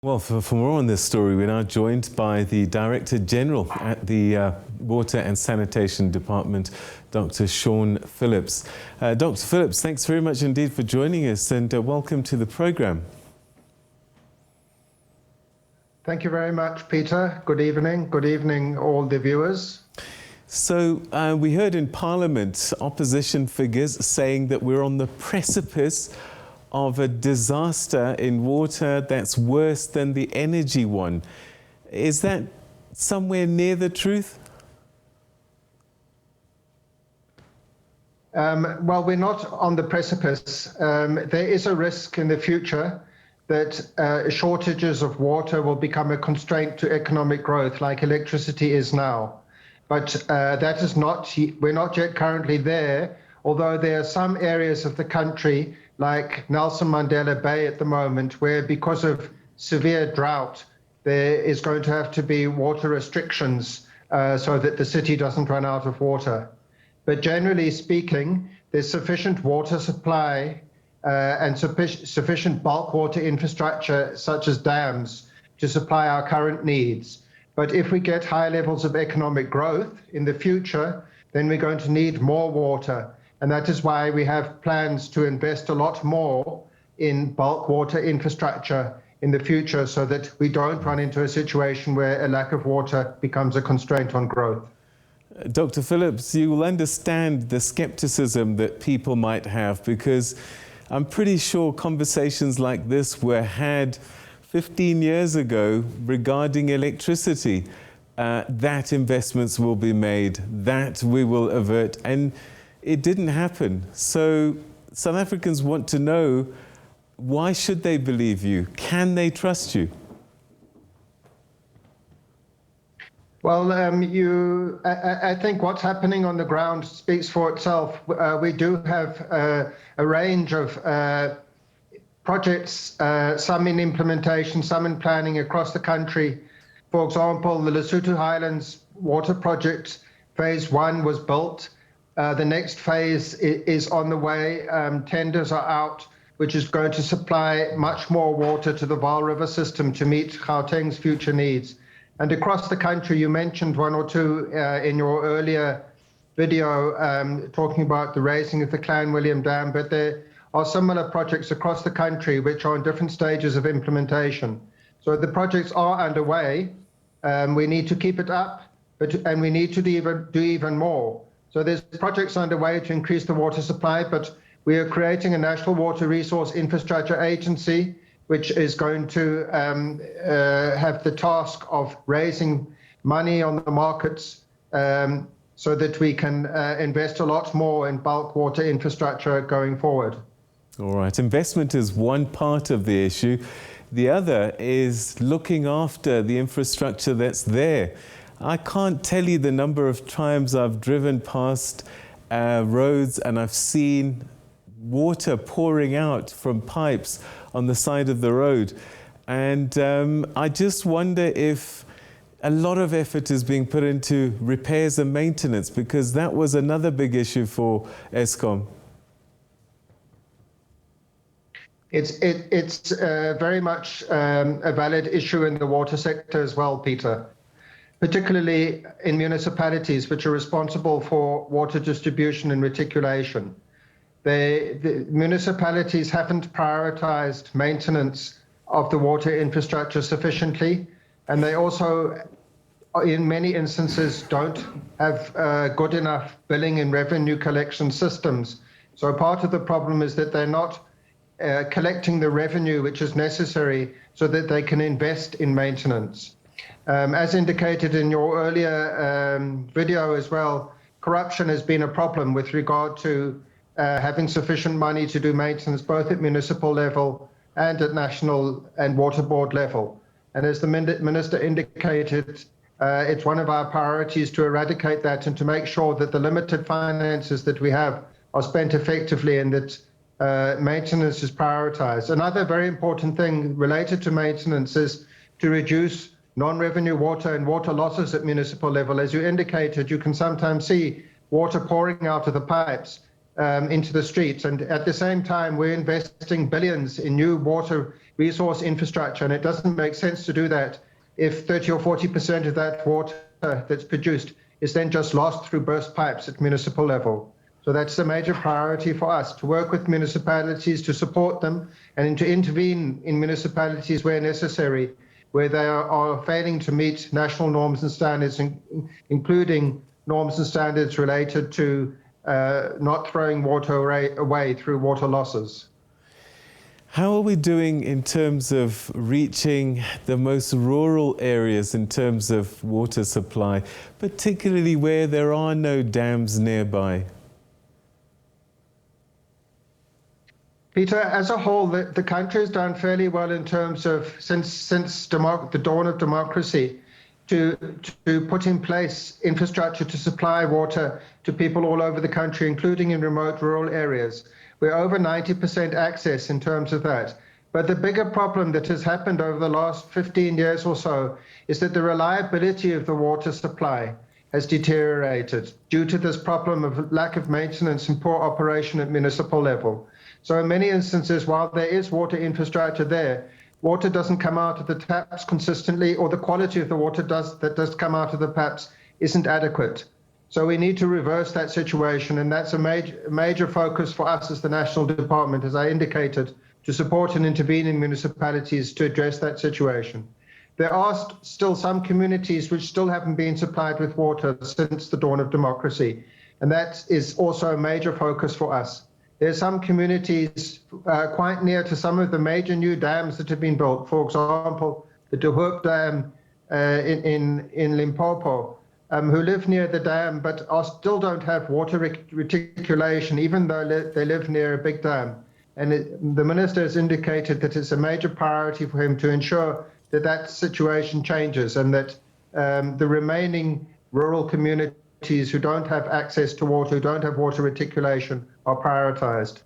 Well, for more on this story, we're now joined by the Director General at the Water and Sanitation Department, Dr. Sean Phillips. Dr. Phillips, thanks very much indeed for joining us, and welcome to the program. Thank you very much, Peter. Good evening. Good evening, all the viewers. So we heard in Parliament opposition figures saying that we're on the precipice of a disaster in water that's worse than the energy one. Is that somewhere near the truth? Well, we're not on the precipice. There is a risk in the future that shortages of water will become a constraint to economic growth like electricity is now. But that is not, we're not yet currently there, although there are some areas of the country like Nelson Mandela Bay at the moment, where because of severe drought, there is going to have to be water restrictions so that the city doesn't run out of water. But generally speaking, there's sufficient water supply and sufficient bulk water infrastructure, such as dams, to supply our current needs. But if we get high levels of economic growth in the future, then we're going to need more water. And that is why we have plans to invest a lot more in bulk water infrastructure in the future so that we don't run into a situation where a lack of water becomes a constraint on growth. Dr. Phillips, you will understand the skepticism that people might have, because I'm pretty sure conversations like this were had 15 years ago regarding electricity, that investments will be made, that we will avert, and it didn't happen. So South Africans want to know, why should they believe you? Can they trust you? Well, I think what's happening on the ground speaks for itself. We do have a range of projects, some in implementation, some in planning across the country. For example, the Lesotho Highlands Water Project, phase 1 was built. The next phase is on the way. Tenders are out, which is going to supply much more water to the Vaal River system to meet Gauteng's future needs. And across the country, you mentioned one or two in your earlier video talking about the raising of the Clan-William Dam, but there are similar projects across the country which are in different stages of implementation. So the projects are underway. We need to keep it up, and we need to do even more. So there's projects underway to increase the water supply, but we are creating a National Water Resource Infrastructure Agency, which is going to have the task of raising money on the markets so that we can invest a lot more in bulk water infrastructure going forward. All right, investment is one part of the issue. The other is looking after the infrastructure that's there. I can't tell you the number of times I've driven past roads and I've seen water pouring out from pipes on the side of the road. And I just wonder if a lot of effort is being put into repairs and maintenance, because that was another big issue for Eskom. It's very much a valid issue in the water sector as well, Peter, particularly in municipalities which are responsible for water distribution and reticulation. The municipalities haven't prioritized maintenance of the water infrastructure sufficiently, and they also, in many instances, don't have good enough billing and revenue collection systems. So part of the problem is that they're not collecting the revenue which is necessary so that they can invest in maintenance. As indicated in your earlier video as well, corruption has been a problem with regard to having sufficient money to do maintenance both at municipal level and at national and water board level. And as the Minister indicated, it's one of our priorities to eradicate that and to make sure that the limited finances that we have are spent effectively and that maintenance is prioritized. Another very important thing related to maintenance is to reduce non-revenue water and water losses at municipal level. As you indicated, you can sometimes see water pouring out of the pipes into the streets. And at the same time, we're investing billions in new water resource infrastructure, and it doesn't make sense to do that if 30 or 40% of that water that's produced is then just lost through burst pipes at municipal level. So that's a major priority for us, to work with municipalities, to support them, and to intervene in municipalities where necessary, where they are failing to meet national norms and standards, including norms and standards related to not throwing water away through water losses. How are we doing in terms of reaching the most rural areas in terms of water supply, particularly where there are no dams nearby? Peter, as a whole, the country has done fairly well in terms of, since the dawn of democracy, to put in place infrastructure to supply water to people all over the country, including in remote rural areas. We're over 90% access in terms of that. But the bigger problem that has happened over the last 15 years or so is that the reliability of the water supply has deteriorated due to this problem of lack of maintenance and poor operation at municipal level. So in many instances, while there is water infrastructure there, water doesn't come out of the taps consistently, or the quality of the water that does come out of the taps isn't adequate. So we need to reverse that situation, and that's a major focus for us as the National Department, as I indicated, to support and intervene in municipalities to address that situation. There are still some communities which still haven't been supplied with water since the dawn of democracy, and that is also a major focus for us. There are some communities quite near to some of the major new dams that have been built. For example, the De Hoop Dam in Limpopo, who live near the dam but still don't have water reticulation, even though they live near a big dam. And the minister has indicated that it's a major priority for him to ensure that that situation changes, and that the remaining rural communities who don't have access to water, who don't have water reticulation, are prioritized.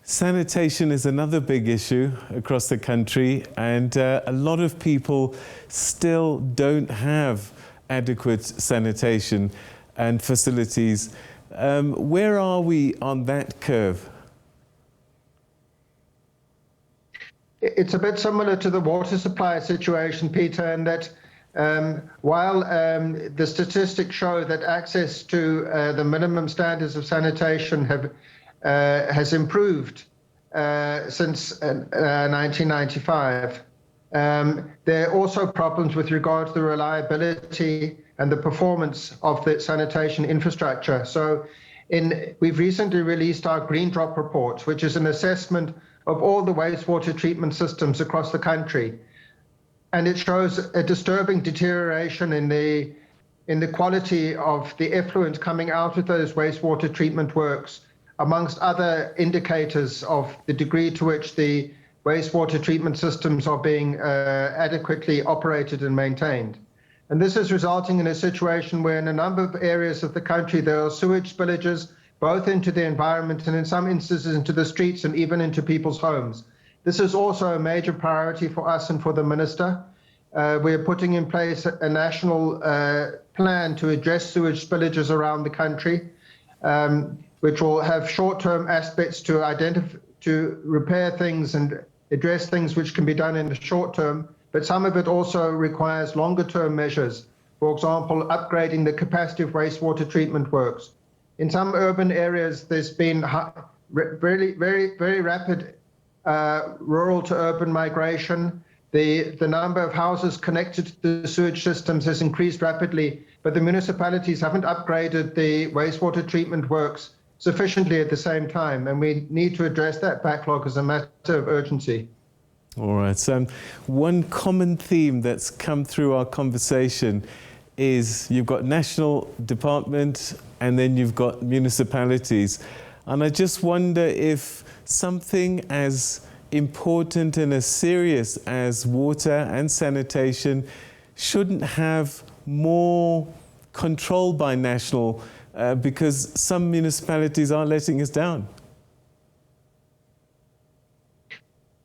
Sanitation is another big issue across the country, and a lot of people still don't have adequate sanitation and facilities. Where are we on that curve? It's a bit similar to the water supply situation, Peter, in that while the statistics show that access to the minimum standards of sanitation has improved since 1995, there are also problems with regard to the reliability and the performance of the sanitation infrastructure. So we've recently released our Green Drop report, which is an assessment of all the wastewater treatment systems across the country. And it shows a disturbing deterioration in the quality of the effluent coming out of those wastewater treatment works, amongst other indicators of the degree to which the wastewater treatment systems are being adequately operated and maintained. And this is resulting in a situation where in a number of areas of the country there are sewage spillages, both into the environment and in some instances into the streets and even into people's homes. This is also a major priority for us and for the minister. We're putting in place a national plan to address sewage spillages around the country, which will have short-term aspects to repair things and address things which can be done in the short term, but some of it also requires longer-term measures. For example, upgrading the capacity of wastewater treatment works. In some urban areas, there's been very, very, very rapid rural to urban migration. The number of houses connected to the sewage systems has increased rapidly, but the municipalities haven't upgraded the wastewater treatment works sufficiently at the same time, and we need to address that backlog as a matter of urgency. All right, so one common theme that's come through our conversation is you've got national department and then you've got municipalities. And I just wonder if something as important and as serious as water and sanitation shouldn't have more control by national, because some municipalities are letting us down.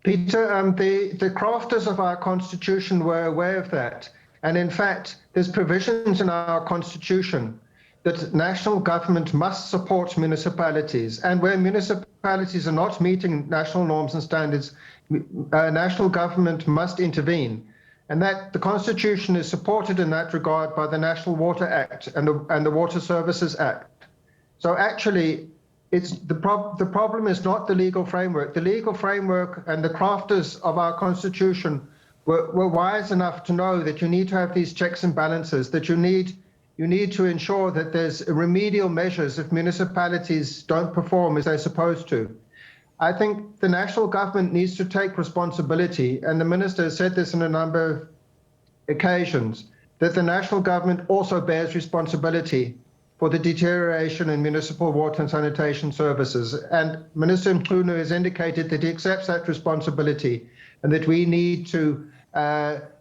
Peter, the crafters of our constitution were aware of that. And in fact, there's provisions in our constitution that national government must support municipalities, and where municipalities are not meeting national norms and standards, national government must intervene, and that the Constitution is supported in that regard by the National Water Act and the Water Services Act. So actually, the problem is not the legal framework. The legal framework and the crafters of our Constitution were wise enough to know that you need to have these checks and balances, that you need to ensure that there's remedial measures if municipalities don't perform as they're supposed to. I think the national government needs to take responsibility, and the Minister has said this on a number of occasions, that the national government also bears responsibility for the deterioration in municipal water and sanitation services. And Minister Mchunu has indicated that he accepts that responsibility and that we need to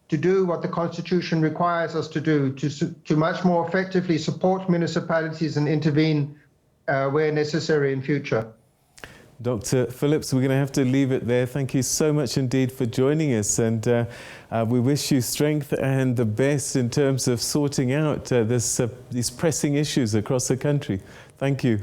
do what the Constitution requires us to do, to much more effectively support municipalities and intervene where necessary in future. Dr. Phillips, we're going to have to leave it there. Thank you so much indeed for joining us, and we wish you strength and the best in terms of sorting out these pressing issues across the country. Thank you.